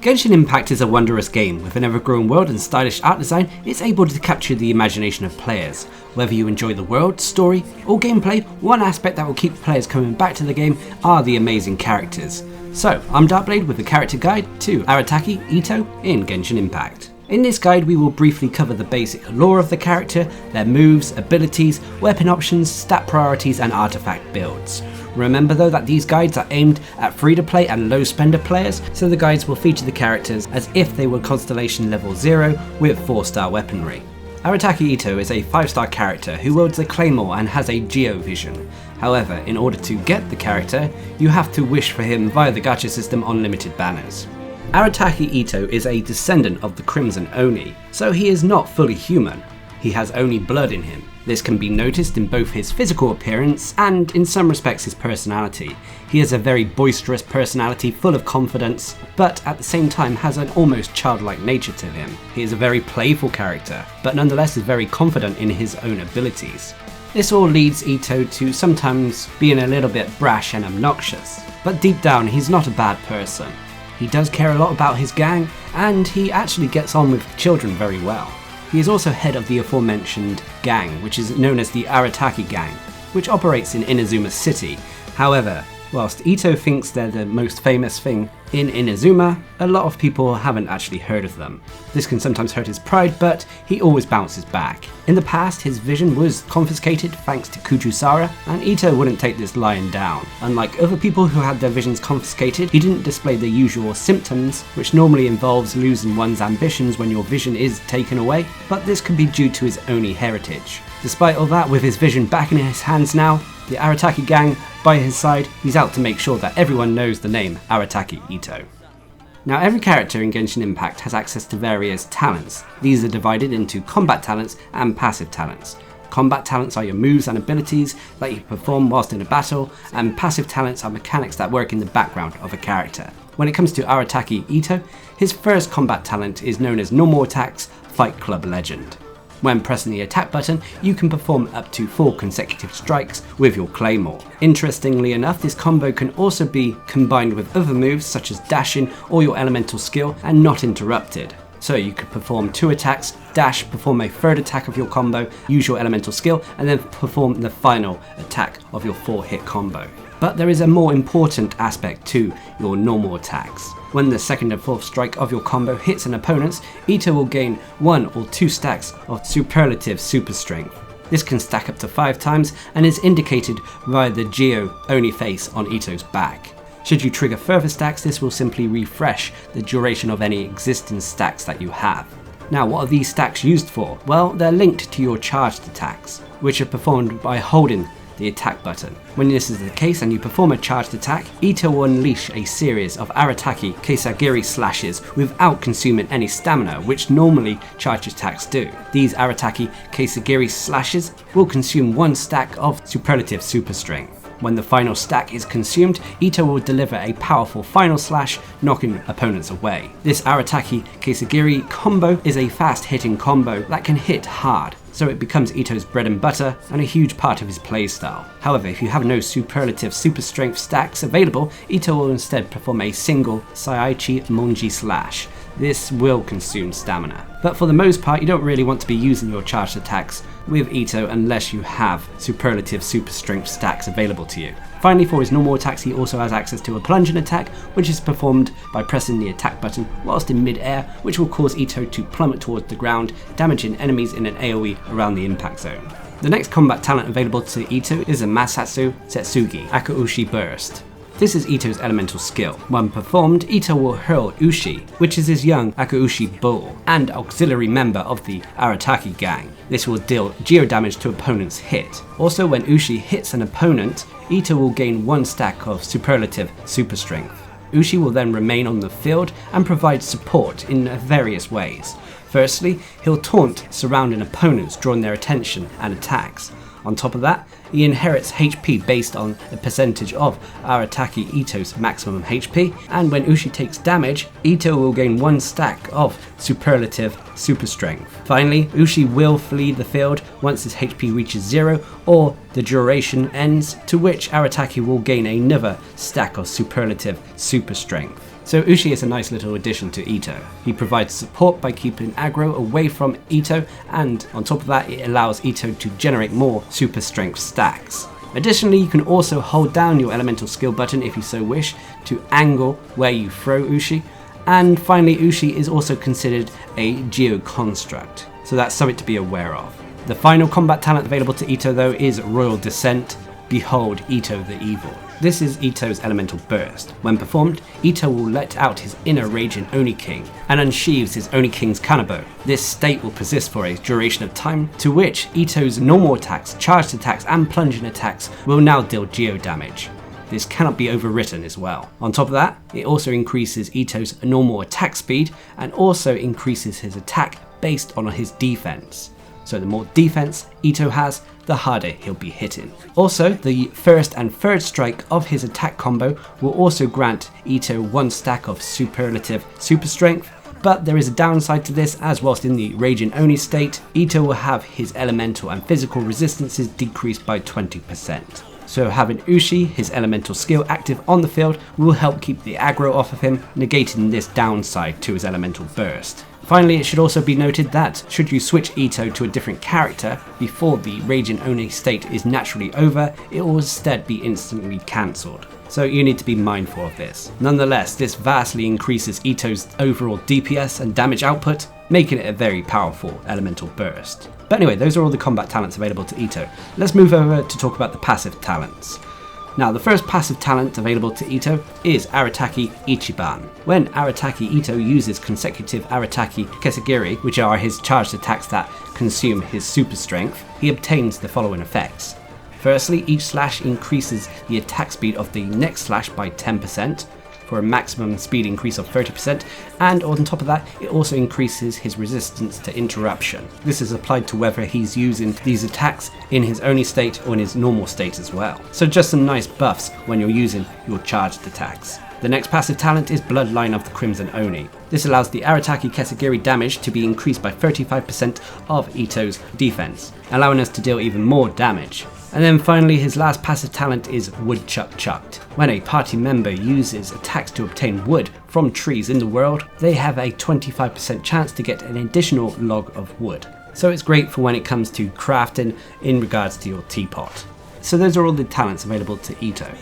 Genshin Impact is a wondrous game. With an ever-growing world and stylish art design, it's able to capture the imagination of players. Whether you enjoy the world, story, or gameplay, one aspect that will keep players coming back to the game are the amazing characters. So, I'm Darcblade with a character guide to Arataki Itto in Genshin Impact. In this guide we will briefly cover the basic lore of the character, their moves, abilities, weapon options, stat priorities and artifact builds. Remember though that these guides are aimed at free-to-play and low-spender players, so the guides will feature the characters as if they were Constellation level 0 with 4-star weaponry. Arataki Itto is a 5-star character who wields a claymore and has a Geo-vision. However, in order to get the character, you have to wish for him via the gacha system on limited banners. Arataki Itto is a descendant of the Crimson Oni, so he is not fully human. He has Oni blood in him. This can be noticed in both his physical appearance and, in some respects, his personality. He has a very boisterous personality full of confidence, but at the same time has an almost childlike nature to him. He is a very playful character, but nonetheless is very confident in his own abilities. This all leads Itto to sometimes being a little bit brash and obnoxious, but deep down he's not a bad person. He does care a lot about his gang, and he actually gets on with children very well. He is also head of the aforementioned gang, which is known as the Arataki gang, which operates in Inazuma City. However, whilst Itto thinks they're the most famous thing in Inazuma, a lot of people haven't actually heard of them. This can sometimes hurt his pride, but he always bounces back. In the past, his vision was confiscated thanks to Kuchusara, and Itto wouldn't take this lying down. Unlike other people who had their visions confiscated, he didn't display the usual symptoms, which normally involves losing one's ambitions when your vision is taken away, but this could be due to his Oni heritage. Despite all that, with his vision back in his hands now, the Arataki gang by his side, he's out to make sure that everyone knows the name Arataki Itto. Now, every character in Genshin Impact has access to various talents. These are divided into combat talents and passive talents. Combat talents are your moves and abilities that you perform whilst in a battle, and passive talents are mechanics that work in the background of a character. When it comes to Arataki Itto, his first combat talent is known as Normal Attacks Fight Club Legend. When pressing the attack button, you can perform up to 4 consecutive strikes with your claymore. Interestingly enough, this combo can also be combined with other moves such as dashing or your elemental skill and not interrupted. So you could perform 2 attacks, dash, perform a third attack of your combo, use your elemental skill, and then perform the final attack of your 4-hit combo. But there is a more important aspect to your normal attacks. When the 2nd and 4th strike of your combo hits an opponent, Itto will gain 1 or 2 stacks of superlative super strength. This can stack up to 5 times and is indicated via the Geo Oni face on Itto's back. Should you trigger further stacks, this will simply refresh the duration of any existing stacks that you have. Now, what are these stacks used for? Well, they're linked to your charged attacks, which are performed by holding the attack button. When this is the case and you perform a charged attack, Itto will unleash a series of Arataki Keisagiri slashes without consuming any stamina, which normally charged attacks do. These Arataki Keisagiri slashes will consume 1 stack of superlative super strength. When the final stack is consumed, Itto will deliver a powerful final slash, knocking opponents away. This Arataki Keisagiri combo is a fast-hitting combo that can hit hard, so it becomes Itto's bread and butter and a huge part of his playstyle. However, if you have no superlative super strength stacks available, Itto will instead perform a single Saiichi Monji slash. This will consume stamina. But for the most part, you don't really want to be using your charged attacks with Itto unless you have superlative super strength stacks available to you. Finally, for his normal attacks, he also has access to a plunging attack, which is performed by pressing the attack button whilst in mid-air, which will cause Itto to plummet towards the ground, damaging enemies in an AoE around the impact zone. The next combat talent available to Itto is a MASATSU ZETSUGI AKAUSHI burst. This is Itto's elemental skill. When performed, Itto will hurl Ushi, which is his young AKAUSHI bull, and auxiliary member of the Arataki gang. This will deal geo damage to opponents' hit. Also, when Ushi hits an opponent, Itto will gain 1 stack of superlative super strength. Ushi will then remain on the field and provide support in various ways. Firstly, he'll taunt surrounding opponents, drawing their attention and attacks. On top of that, he inherits HP based on the percentage of Arataki Itto's maximum HP, and when Ushi takes damage, Itto will gain 1 stack of superlative super strength. Finally, Ushi will flee the field once his HP reaches 0 or the duration ends, to which Arataki will gain another stack of superlative super strength. So Ushi is a nice little addition to Itto. He provides support by keeping aggro away from Itto, and on top of that it allows Itto to generate more super strength stacks. Additionally, you can also hold down your elemental skill button if you so wish to angle where you throw Ushi. And finally, Ushi is also considered a geo construct, so that's something to be aware of. The final combat talent available to Itto though is Royal Descent. Behold Itto the Evil. This is Itto's elemental burst. When performed, Itto will let out his inner raging Oni King and unsheathes his Oni King's Kanabo. This state will persist for a duration of time, to which Itto's normal attacks, charged attacks and plunging attacks will now deal geo damage. This cannot be overwritten as well. On top of that, it also increases Itto's normal attack speed and also increases his attack based on his defense. So the more defense Itto has, the harder he'll be hitting. Also, the first and third strike of his attack combo will also grant Itto 1 stack of superlative super strength, but there is a downside to this, as whilst in the Raging Oni state, Itto will have his elemental and physical resistances decreased by 20%. So having Ushi, his elemental skill, active on the field will help keep the aggro off of him, negating this downside to his elemental burst. Finally, it should also be noted that should you switch Itto to a different character before the Raging Oni state is naturally over, it will instead be instantly cancelled. So you need to be mindful of this. Nonetheless, this vastly increases Itto's overall DPS and damage output, making it a very powerful elemental burst. But anyway, those are all the combat talents available to Itto. Let's move over to talk about the passive talents. Now, the first passive talent available to Itto is Arataki Ichiban. When Arataki Itto uses consecutive Arataki Kesagiri, which are his charged attacks that consume his super strength, he obtains the following effects. Firstly, each slash increases the attack speed of the next slash by 10%, for a maximum speed increase of 30%, and on top of that, it also increases his resistance to interruption. This is applied to whether he's using these attacks in his Oni state or in his normal state as well. So just some nice buffs when you're using your charged attacks. The next passive talent is Bloodline of the Crimson Oni. This allows the Arataki Kesagiri damage to be increased by 35% of Itto's defense, allowing us to deal even more damage. And then finally, his last passive talent is Woodchuck Chucked. When a party member uses attacks to obtain wood from trees in the world, they have a 25% chance to get an additional log of wood. So it's great for when it comes to crafting in regards to your teapot. So those are all the talents available to Itto.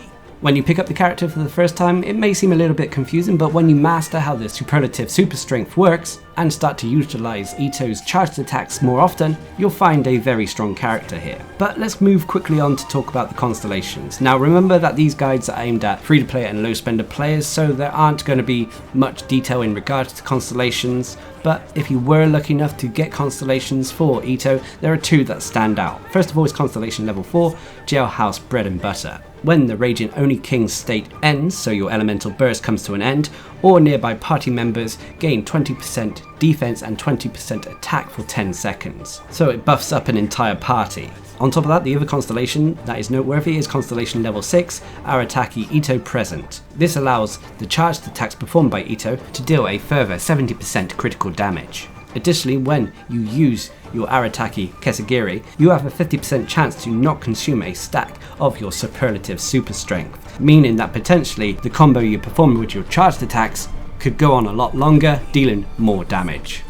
When you pick up the character for the first time, it may seem a little bit confusing, but when you master how the superlative super strength works and start to utilize Itto's charged attacks more often, you'll find a very strong character here. But let's move quickly on to talk about the constellations. Now remember that these guides are aimed at free-to-play and low-spender players, so there aren't going to be much detail in regards to constellations, but if you were lucky enough to get constellations for Itto, there are 2 that stand out. First of all is Constellation Level 4, Jailhouse Bread and Butter. When the Raging Oni King's state ends, so your elemental burst comes to an end, or nearby party members gain 20% defense and 20% attack for 10 seconds. So it buffs up an entire party. On top of that, the other constellation that is noteworthy is Constellation Level 6, Arataki Itto Present. This allows the charged attacks performed by Itto to deal a further 70% critical damage. Additionally, when you use your Arataki Kesagiri, you have a 50% chance to not consume a stack of your superlative super strength, meaning that potentially the combo you perform with your charged attacks could go on a lot longer, dealing more damage.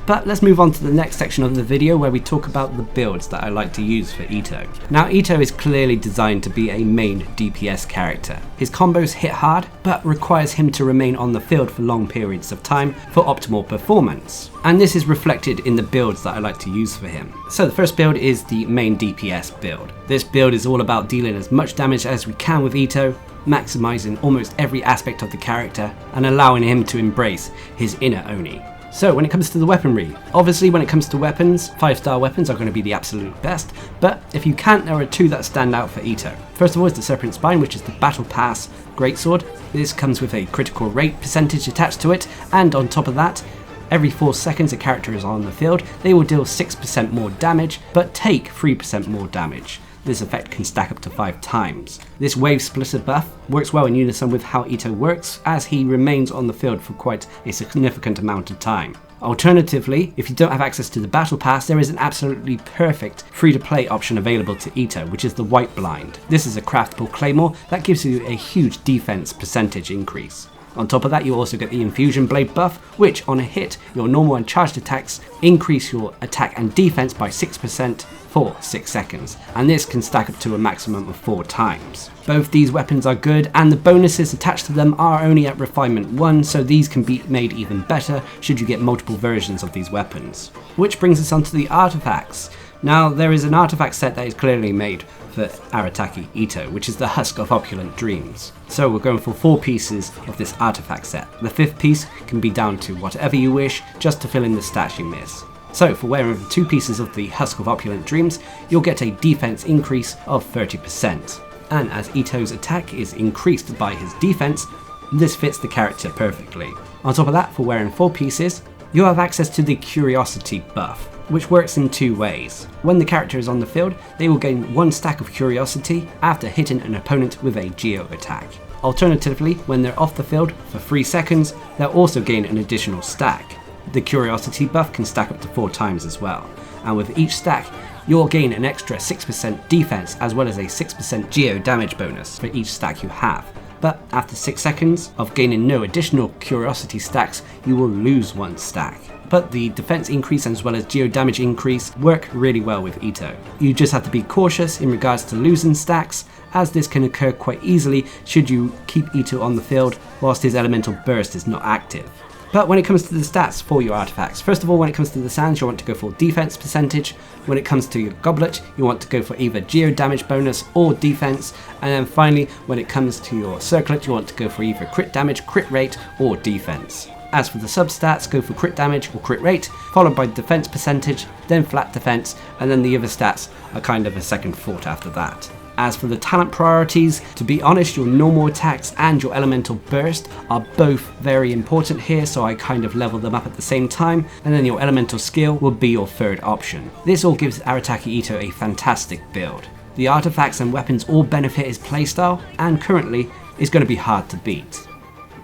But let's move on to the next section of the video where we talk about the builds that I like to use for Itto. Now Itto is clearly designed to be a main DPS character. His combos hit hard, but requires him to remain on the field for long periods of time for optimal performance. And this is reflected in the builds that I like to use for him. So the first build is the main DPS build. This build is all about dealing as much damage as we can with Itto, maximizing almost every aspect of the character and allowing him to embrace his inner Oni. So when it comes to the weaponry, obviously when it comes to weapons, 5-star weapons are going to be the absolute best, but if you can't, there are 2 that stand out for Itto. First of all is the Serpent Spine, which is the Battle Pass Greatsword. This comes with a critical rate percentage attached to it, and on top of that, every 4 seconds a character is on the field, they will deal 6% more damage, but take 3% more damage. This effect can stack up to 5 times. This Wave Splitter buff works well in unison with how Itto works, as he remains on the field for quite a significant amount of time. Alternatively, if you don't have access to the Battle Pass, there is an absolutely perfect free-to-play option available to Itto, which is the White Blind. This is a craftable claymore that gives you a huge defense percentage increase. On top of that, you also get the Infusion Blade buff, which on a hit, your normal and charged attacks increase your attack and defense by 6% for 6 seconds, and this can stack up to a maximum of 4 times. Both these weapons are good, and the bonuses attached to them are only at refinement 1, so these can be made even better should you get multiple versions of these weapons. Which brings us onto the artifacts. Now, there is an artifact set that is clearly made for Arataki Itto, which is the Husk of Opulent Dreams. So we're going for 4 pieces of this artifact set. The 5th piece can be down to whatever you wish, just to fill in the stats you miss. So for wearing 2 pieces of the Husk of Opulent Dreams, you'll get a defense increase of 30%. And as Itto's attack is increased by his defense, this fits the character perfectly. On top of that, for wearing 4 pieces, you have access to the Curiosity buff, which works in 2 ways. When the character is on the field, they will gain 1 stack of Curiosity after hitting an opponent with a Geo attack. Alternatively, when they're off the field for 3 seconds, they'll also gain an additional stack. The Curiosity buff can stack up to 4 times as well, and with each stack, you'll gain an extra 6% defense as well as a 6% Geo damage bonus for each stack you have. But after 6 seconds of gaining no additional Curiosity stacks, you will lose 1 stack. But the defense increase as well as geo damage increase work really well with Itto. You just have to be cautious in regards to losing stacks, as this can occur quite easily should you keep Itto on the field whilst his elemental burst is not active. But when it comes to the stats for your artifacts, first of all, when it comes to the sands, you want to go for defense percentage. When it comes to your goblet, you want to go for either geo damage bonus or defense. And then finally, when it comes to your circlet, you want to go for either crit damage, crit rate, or defense. As for the substats, go for crit damage or crit rate, followed by defense percentage, then flat defense, and then the other stats are kind of a second thought after that. As for the talent priorities, to be honest, your normal attacks and your elemental burst are both very important here, so I kind of level them up at the same time, and then your elemental skill will be your third option. This all gives Arataki Itto a fantastic build. The artifacts and weapons all benefit his playstyle, and currently is going to be hard to beat.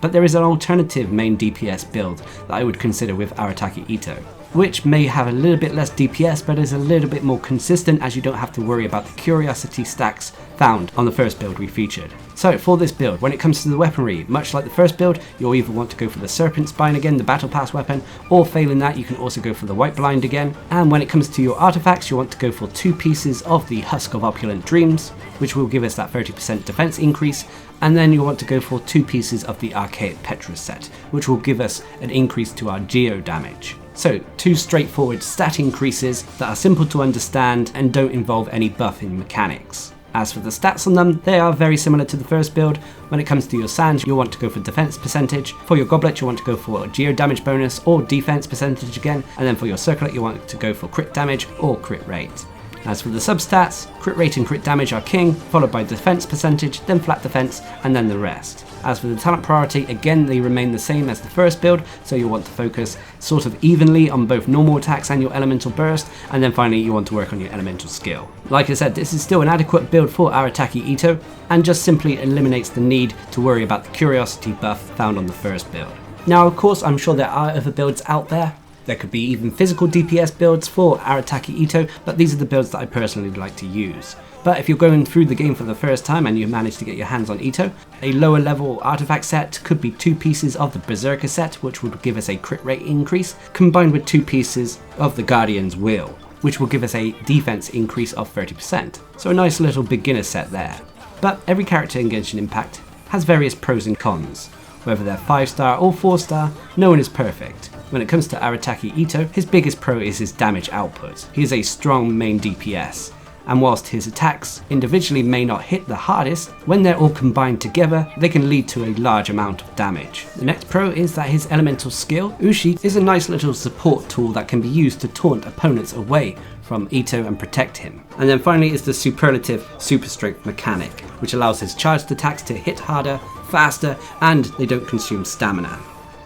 But there is an alternative main DPS build that I would consider with Arataki Itto, which may have a little bit less DPS but is a little bit more consistent, as you don't have to worry about the Curiosity stacks found on the first build we featured. So for this build, when it comes to the weaponry, much like the first build, you'll either want to go for the Serpent Spine again, the Battle Pass weapon, or failing that you can also go for the White Blind again. And when it comes to your artifacts, you want to go for 2 pieces of the Husk of Opulent Dreams, which will give us that 30% defense increase, and then you want to go for 2 pieces of the Archaic Petrus set, which will give us an increase to our geo damage. So 2 straightforward stat increases that are simple to understand and don't involve any buffing mechanics. As for the stats on them, they are very similar to the first build. When it comes to your sands, you'll want to go for defense percentage. For your goblet, you want to go for geo damage bonus or defense percentage again, and then for your circlet, you want to go for crit damage or crit rate. As for the substats, crit rate and crit damage are king, followed by defense percentage, then flat defense, and then the rest. As for the talent priority, again they remain the same as the first build, so you want to focus sort of evenly on both normal attacks and your elemental burst, and then finally you want to work on your elemental skill. Like I said, this is still an adequate build for Arataki Itto, and just simply eliminates the need to worry about the Curiosity buff found on the first build. Now of course I'm sure there are other builds out there. There could be even physical DPS builds for Arataki Itto, but these are the builds that I personally like to use. But if you're going through the game for the first time and you manage to get your hands on Itto, a lower level artifact set could be 2 pieces of the Berserker set, which would give us a crit rate increase, combined with 2 pieces of the Guardian's Will, which will give us a defense increase of 30%. So a nice little beginner set there. But every character in Genshin Impact has various pros and cons. Whether they're 5-star or 4-star, no one is perfect. When it comes to Arataki Itto, his biggest pro is his damage output. He is a strong main DPS, and whilst his attacks individually may not hit the hardest, when they're all combined together, they can lead to a large amount of damage. The next pro is that his elemental skill, Ushi, is a nice little support tool that can be used to taunt opponents away from Itto and protect him. And then finally is the superlative super strength mechanic, which allows his charged attacks to hit harder, faster, and they don't consume stamina.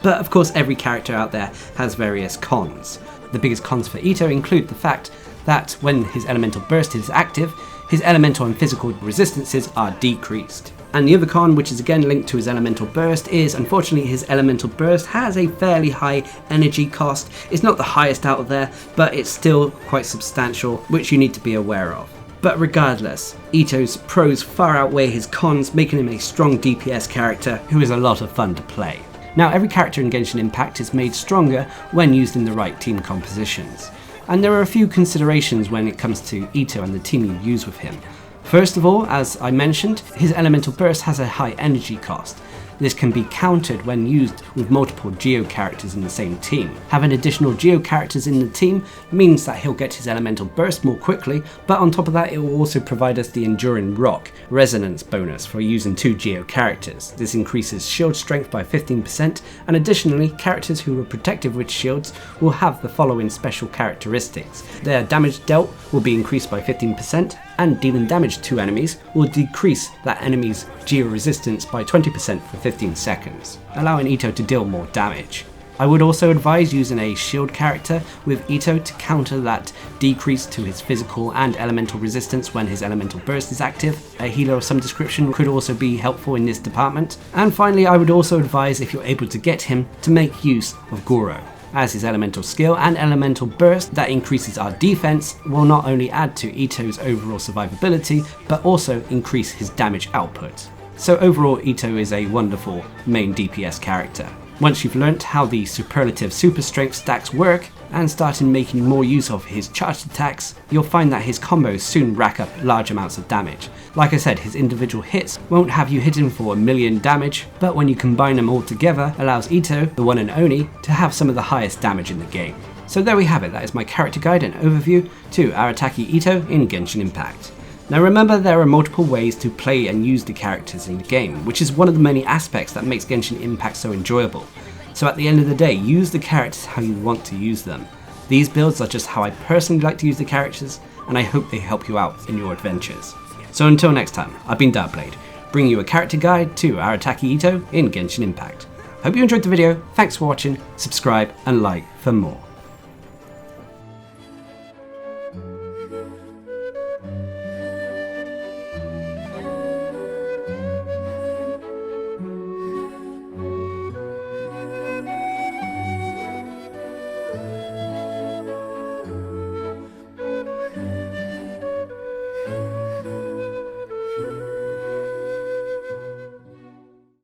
But of course every character out there has various cons. The biggest cons for Itto include the fact that when his elemental burst is active, his elemental and physical resistances are decreased. And the other con, which is again linked to his elemental burst, is unfortunately his elemental burst has a fairly high energy cost. It's not the highest out there, but it's still quite substantial, which you need to be aware of. But regardless, Itto's pros far outweigh his cons, making him a strong DPS character who is a lot of fun to play. Now, every character in Genshin Impact is made stronger when used in the right team compositions, and there are a few considerations when it comes to Itto and the team you use with him. First of all, as I mentioned, his elemental burst has a high energy cost. This can be countered when used with multiple Geo characters in the same team. Having additional Geo characters in the team means that he'll get his elemental burst more quickly, but on top of that it will also provide us the Enduring Rock resonance bonus for using 2 Geo characters. This increases shield strength by 15%, and additionally characters who are protected with shields will have the following special characteristics. Their damage dealt will be increased by 15%, and dealing damage to enemies will decrease that enemy's Geo resistance by 20% for 15 seconds, allowing Itto to deal more damage. I would also advise using a shield character with Itto to counter that decrease to his physical and elemental resistance when his elemental burst is active. A healer of some description could also be helpful in this department. And finally, I would also advise, if you're able to get him, to make use of Goro, as his elemental skill and elemental burst that increases our defense will not only add to Itto's overall survivability, but also increase his damage output. So overall, Itto is a wonderful main DPS character. Once you've learnt how the superlative super strength stacks work and started making more use of his charged attacks, you'll find that his combos soon rack up large amounts of damage. Like I said, his individual hits won't have you hitting for 1,000,000 damage, but when you combine them all together, allows Itto, the one and only, to have some of the highest damage in the game. So there we have it, that is my character guide and overview to Arataki Itto in Genshin Impact. Now remember, there are multiple ways to play and use the characters in the game, which is one of the many aspects that makes Genshin Impact so enjoyable. So at the end of the day, use the characters how you want to use them. These builds are just how I personally like to use the characters, and I hope they help you out in your adventures. So until next time, I've been Darcblade, bringing you a character guide to Arataki Itto in Genshin Impact. Hope you enjoyed the video, thanks for watching, subscribe and like for more.